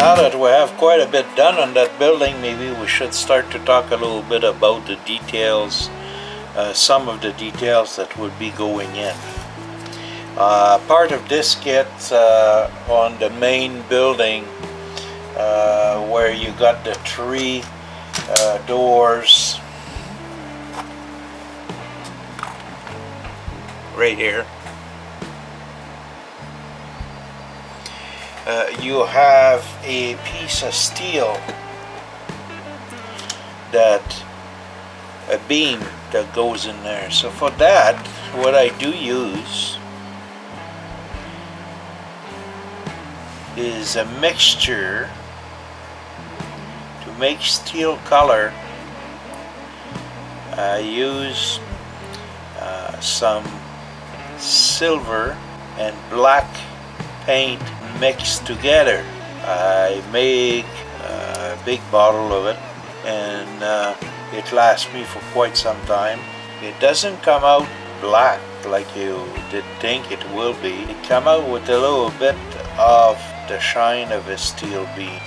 Now that we have quite a bit done on that building, maybe we should start to talk a little bit about the details, some of the details that would be going in. Part of this kit on the main building where you got the three doors right here. You have a piece of steel, a beam that goes in there. So for that, what I do use is a mixture to make steel color. I use some silver and black paint mixed together. I make a big bottle of it, and it lasts me for quite some time. It doesn't come out black like you did think it will be. It come out with a little bit of the shine of a steel beam,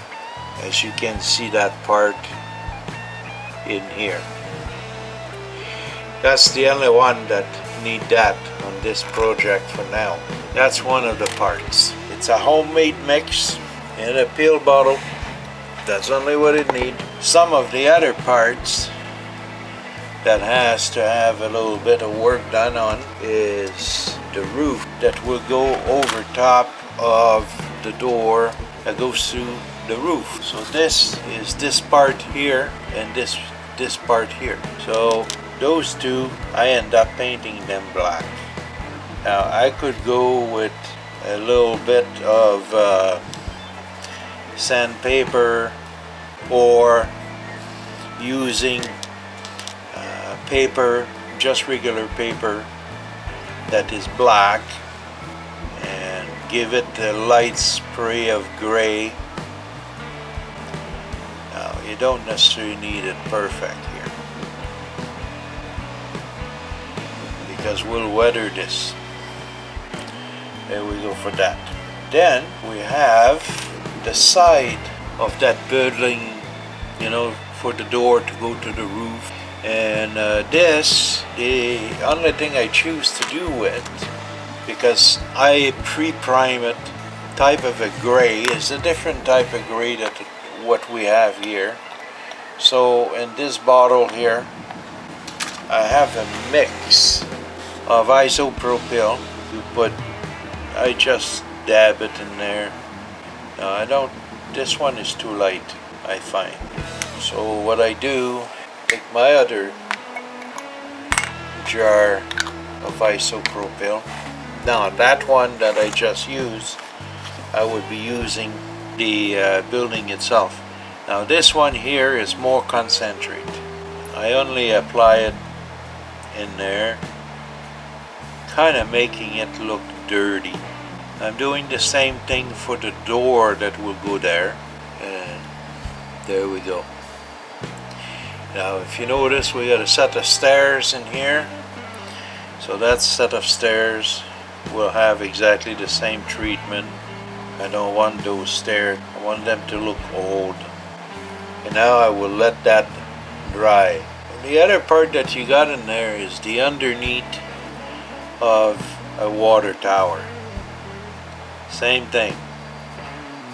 as you can see that part in here. That's the only one that need that on this project for now. That's one of the parts. It's a homemade mix in a pill bottle. That's only what it needs. Some of the other parts that has to have a little bit of work done on is the roof that will go over top of the door that goes through the roof. So this is this part here and this part here. So those two, I end up painting them black. Now I could go with a little bit of sandpaper, or using paper, just regular paper that is black, and give it a light spray of gray. Now you don't necessarily need it perfect here, because we'll weather this. There we go for that. Then we have the side of that building, you know, for the door to go to the roof. And this, the only thing I choose to do with, because I pre-prime it, type of a gray is a different type of gray that what we have here. So in this bottle here, I have a mix of isopropyl. I just dab it in there. No, I don't. This one is too light, I find. So what I do, take my other jar of isopropyl. Now that one that I just used, I would be using the building itself. Now this one here is more concentrate. I only apply it in there, kind of making it look dirty. I'm doing the same thing for the door that will go there, and there we go. Now if you notice, we got a set of stairs in here, so that set of stairs will have exactly the same treatment. I don't want those stairs, I want them to look old. And now I will let that dry. And the other part that you got in there is the underneath of a water tower. Same thing.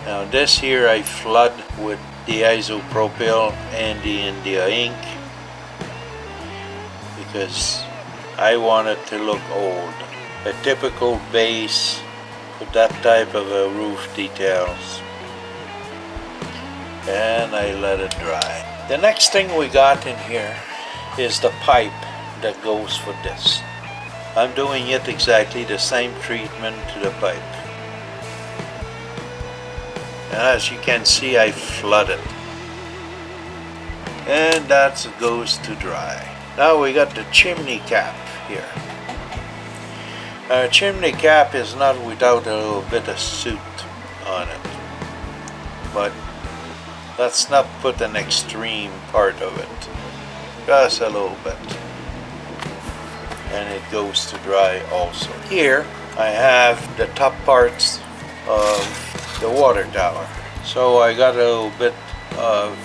Now this here I flood with the isopropyl and the India ink, because I want it to look old. A typical base for that type of a roof details. And I let it dry. The next thing we got in here is the pipe that goes for this. I'm doing it exactly the same treatment to the pipe. And as you can see, I flood it. And that goes to dry. Now we got the chimney cap here. Our chimney cap is not without a little bit of soot on it. But let's not put an extreme part of it. Just a little bit. And it goes to dry also. Here I have the top parts of the water tower. So I got a little bit of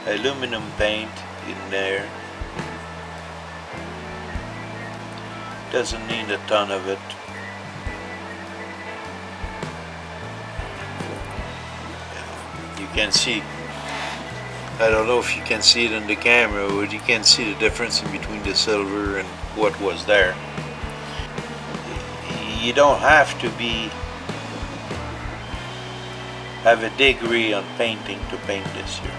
aluminum paint in there. Doesn't need a ton of it. You can see, I don't know if you can see it in the camera, but you can see the difference in between the silver and what was there. You don't have to have a degree on painting to paint this here.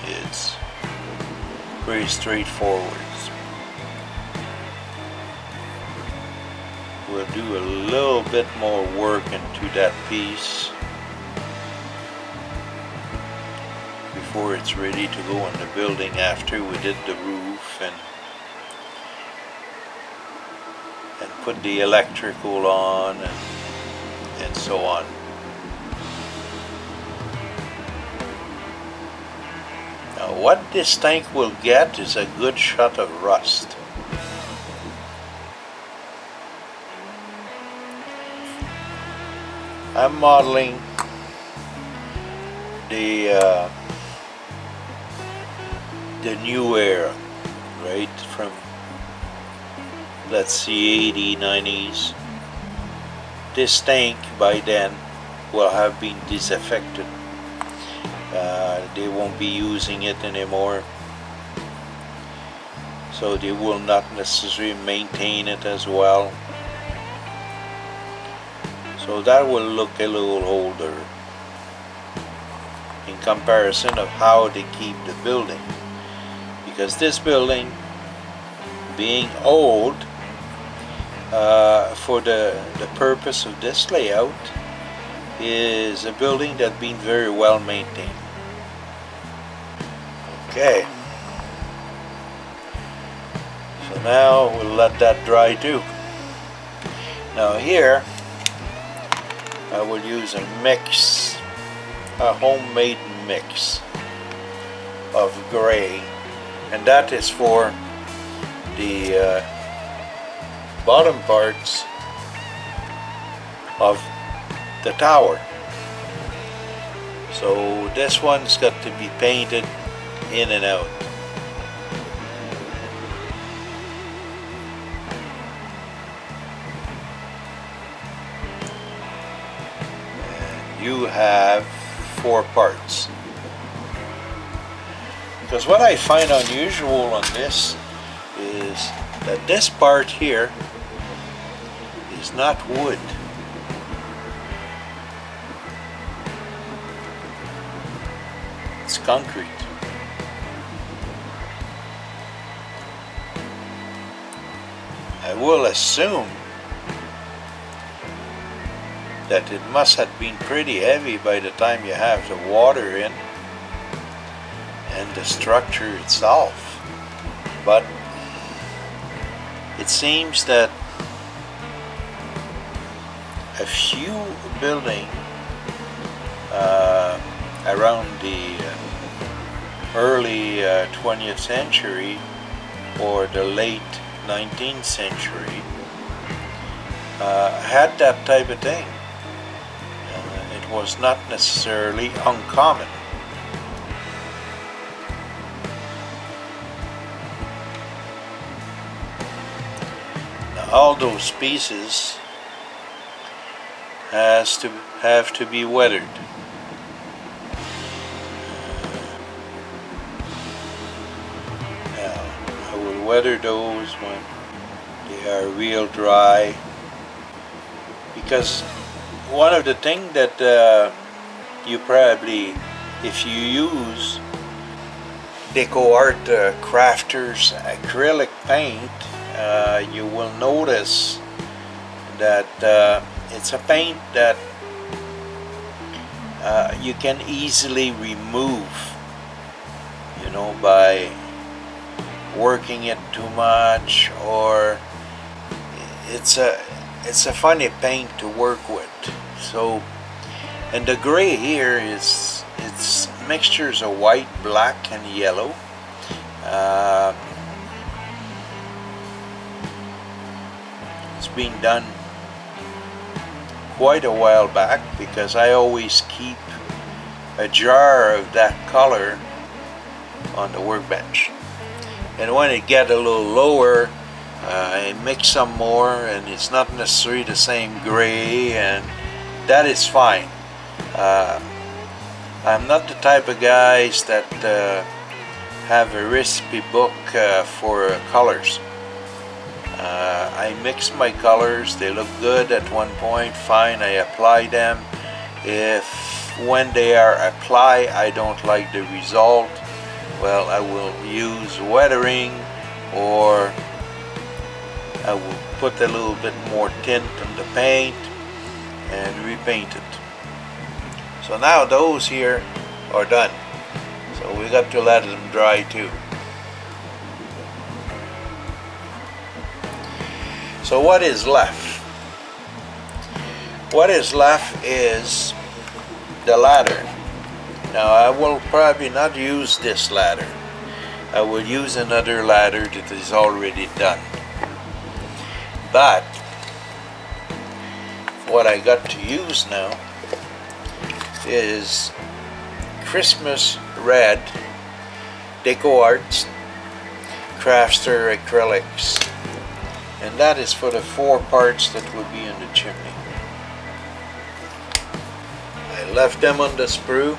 It's pretty straightforward. We'll do a little bit more work into that piece before it's ready to go in the building after we did the roof and put the electrical on and so on. Now what this tank will get is a good shot of rust. I'm modeling the new era, right, from, let's see, 80s, 90s. This tank by then will have been disaffected. They won't be using it anymore, so they will not necessarily maintain it as well. So that will look a little older in comparison of how they keep the building. Because this building, being old, for the purpose of this layout, is a building that's been very well maintained. Okay. So now we'll let that dry too. Now here, I will use a mix, a homemade mix of gray, and that is for the bottom parts of the tower. So this one's got to be painted in and out. And you have 4 parts. Because what I find unusual on this is that this part here is not wood. It's concrete. I will assume that it must have been pretty heavy by the time you have the water in and the structure itself. But it seems that a few buildings around the early 20th century or the late 19th century had that type of thing. It was not necessarily uncommon. Now, all those pieces have to be weathered. Weather those when they are real dry, because one of the things that you probably, if you use Deco Art Crafters acrylic paint, you will notice that it's a paint that you can easily remove, you know, by working it too much, or it's a funny paint to work with. So, and the gray here it's mixtures of white, black and yellow. It's been done quite a while back, because I always keep a jar of that color on the workbench. And when it get a little lower, I mix some more, and it's not necessarily the same gray, and that is fine. I'm not the type of guys that have a recipe book for colors. I mix my colors. They look good at one point, fine, I apply them. If when they are applied I don't like the result, well, I will use weathering, or I will put a little bit more tint on the paint and repaint it. So now those here are done. So we got to let them dry too. So what is left? What is left is the ladder. Now I will probably not use this ladder. I will use another ladder that is already done. But what I got to use now is Christmas red Deco Arts Crafter acrylics, and that is for the 4 parts that will be in the chimney. I left them on the sprue.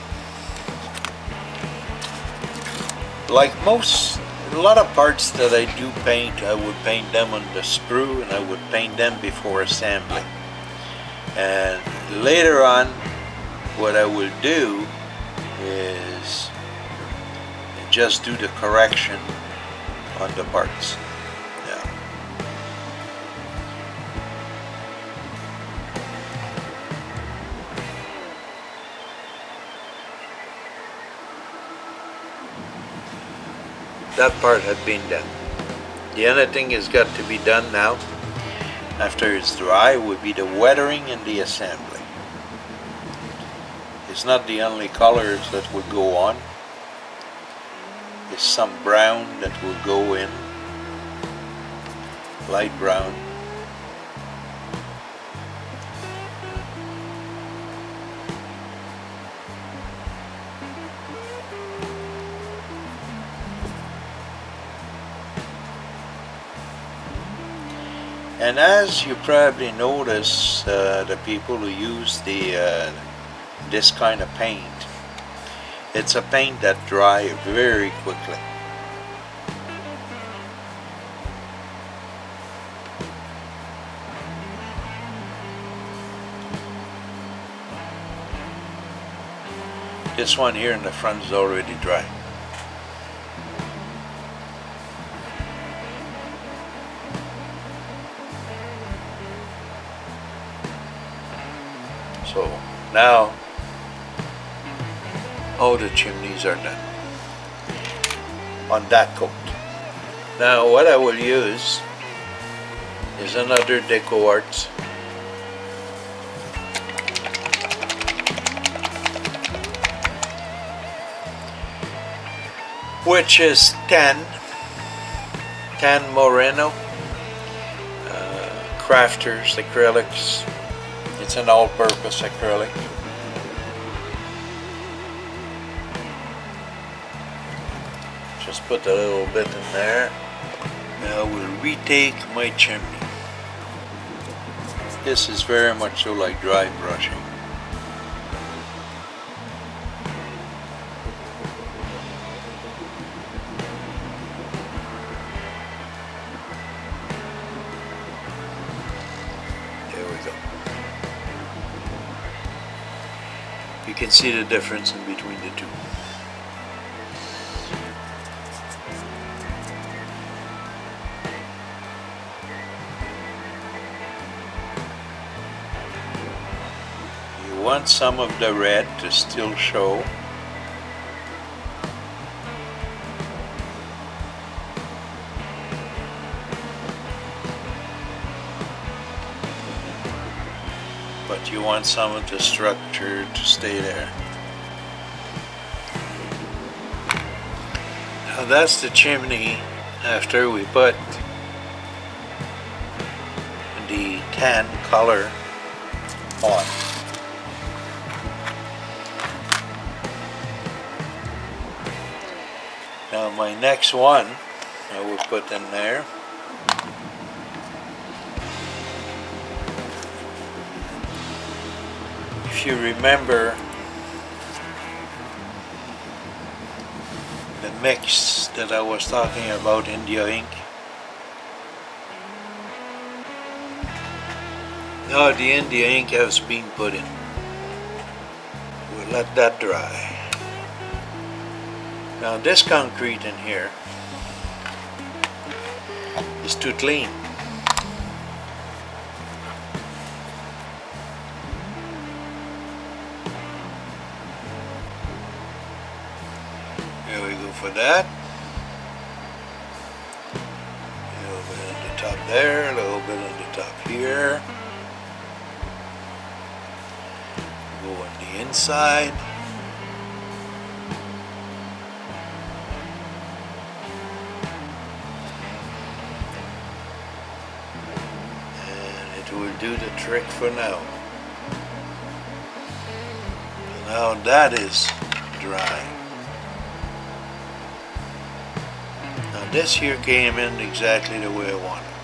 Like a lot of parts that I do paint, I would paint them on the sprue, and I would paint them before assembly. And later on, what I will do is just do the correction on the parts. Yeah. That part had been done. The other thing has got to be done now, after it's dry, would be the weathering and the assembly. It's not the only colors that will go on. There's some brown that will go in, light brown. And as you probably notice, the people who use this kind of paint, it's a paint that dries very quickly. This one here in the front is already dry. So now all the chimneys are done on that coat. Now what I will use is another Deco Arts which is tan Moreno Crafters acrylics. It's an all-purpose acrylic. Just put a little bit in there. Now we'll retake my chimney. This is very much so like dry brushing. You can see the difference in between the two. You want some of the red to still show. But you want some of the structure to stay there. Now that's the chimney after we put the tan color on. Now my next one I will put in there. If you remember the mix that I was talking about, India ink. Now the India ink has been put in. We'll let that dry. Now this concrete in here is too clean. There we go for that. A little bit on the top there, a little bit on the top here. Go on the inside. Will do the trick for now. Now that is dry. Now this here came in exactly the way I wanted.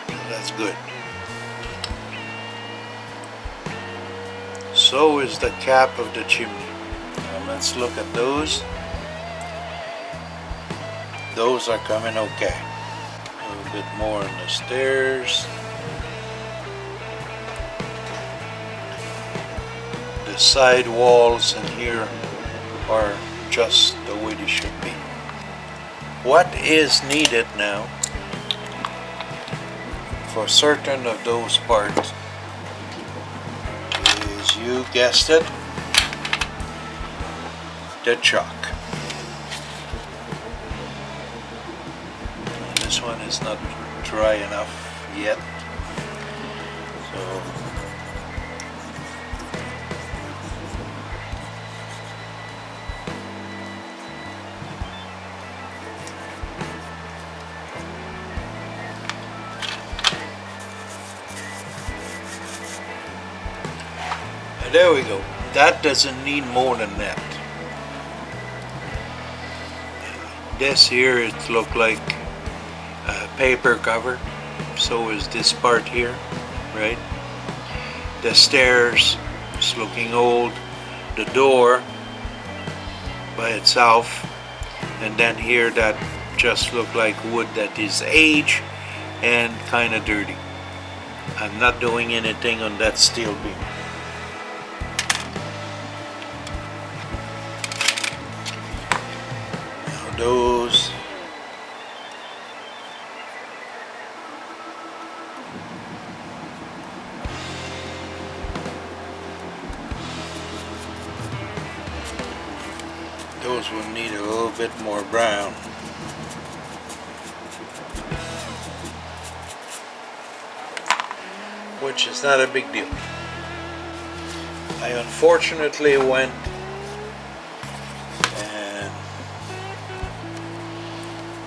So that's good. So is the cap of the chimney. Now let's look at those. Those are coming okay. A little bit more on the stairs. The side walls in here are just the way they should be. What is needed now for certain of those parts is, you guessed it, the chalk. This one is not dry enough yet, so and there we go. That doesn't need more than that. This here, it looks like paper cover. So is this part here, right? The stairs is looking old. The door by itself, and then here that just look like wood that is aged and kind of dirty. I'm not doing anything on that steel beam. Now those will need a little bit more brown. Which is not a big deal. I unfortunately went and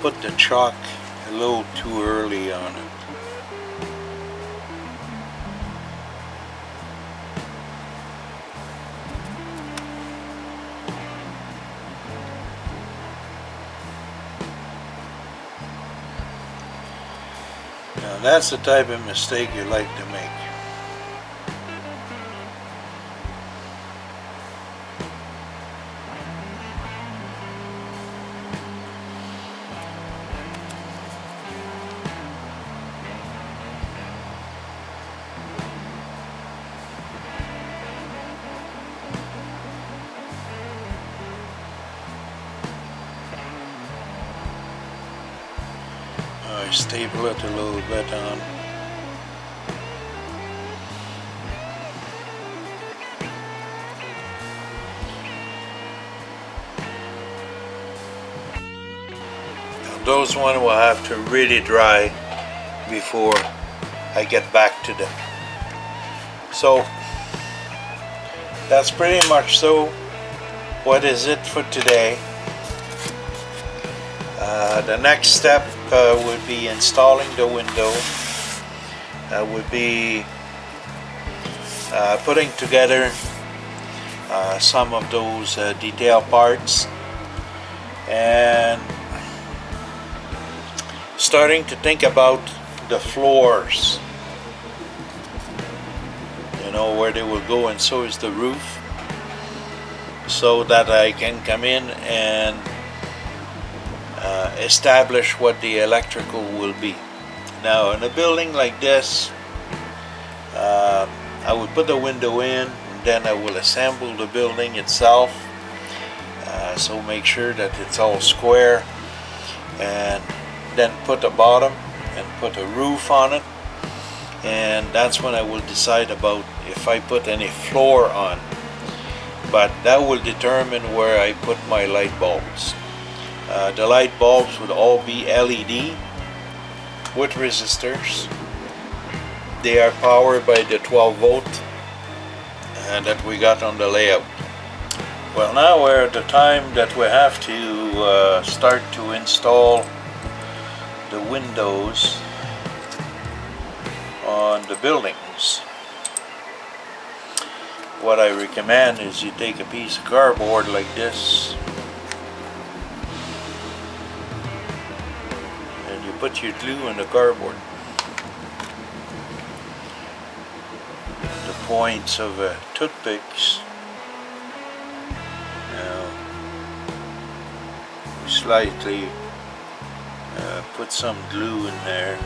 put the chalk a little too early on it. Now that's the type of mistake you like to make. I staple it a little bit on. Now those one will have to really dry before I get back to them. So that's pretty much so. What is it for today? The next step would be installing the window. Would be putting together some of those detail parts, and starting to think about the floors, you know, where they will go, and so is the roof, so that I can come in and establish what the electrical will be. Now in a building like this, I would put the window in, and then I will assemble the building itself, so make sure that it's all square, and then put a bottom and put a roof on it, and that's when I will decide about if I put any floor on. But that will determine where I put my light bulbs. The light bulbs would all be LED with resistors. They are powered by the 12 volt that we got on the layout. Well, now we're at the time that we have to start to install the windows on the buildings. What I recommend is you take a piece of cardboard like this, and you put your glue in the cardboard. The points of toothpicks. Now, slightly put some glue in there.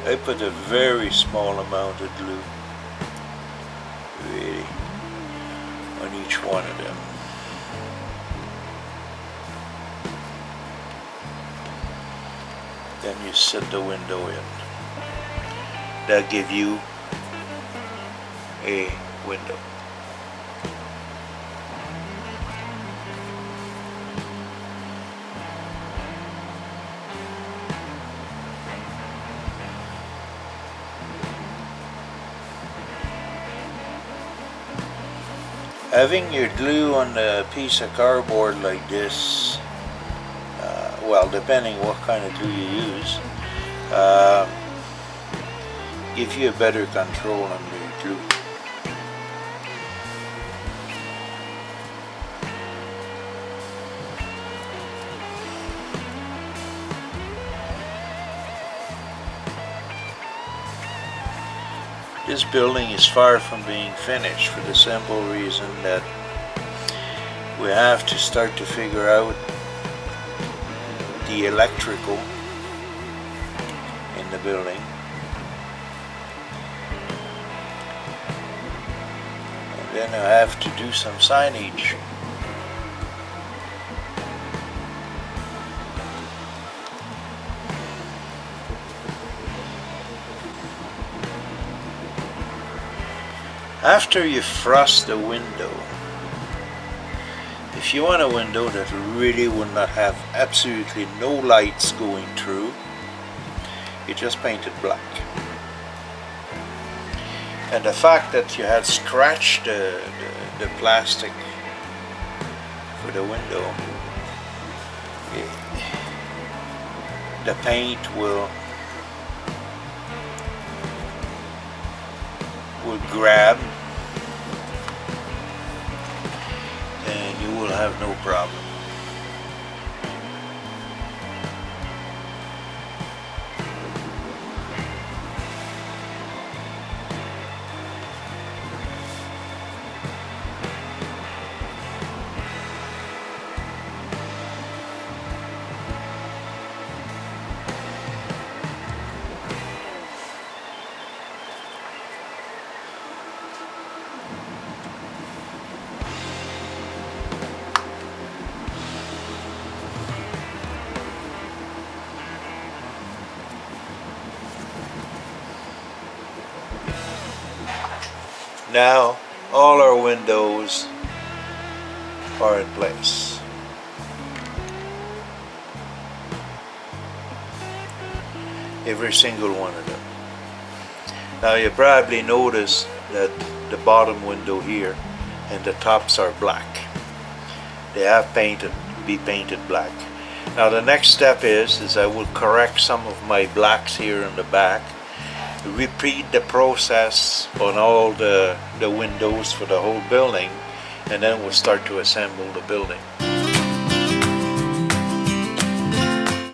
I put a very small amount of glue, really, on each one of them. Then you set the window in. That'll give you a window. Having your glue on a piece of cardboard like this, well, depending what kind of glue you use, gives you a better control on the glue. This building is far from being finished for the simple reason that we have to start to figure out the electrical in the building. And then I have to do some signage. After you frost the window, if you want a window that really will not have absolutely no lights going through, you just paint it black. And the fact that you had scratched the plastic for the window, the paint will grab, and you will have no problem. Now all our windows are in place. Every single one of them. Now you probably notice that the bottom window here and the tops are black. They have be painted black. Now the next step is I will correct some of my blacks here in the back, repeat the process on all the windows for the whole building, and then we'll start to assemble the building.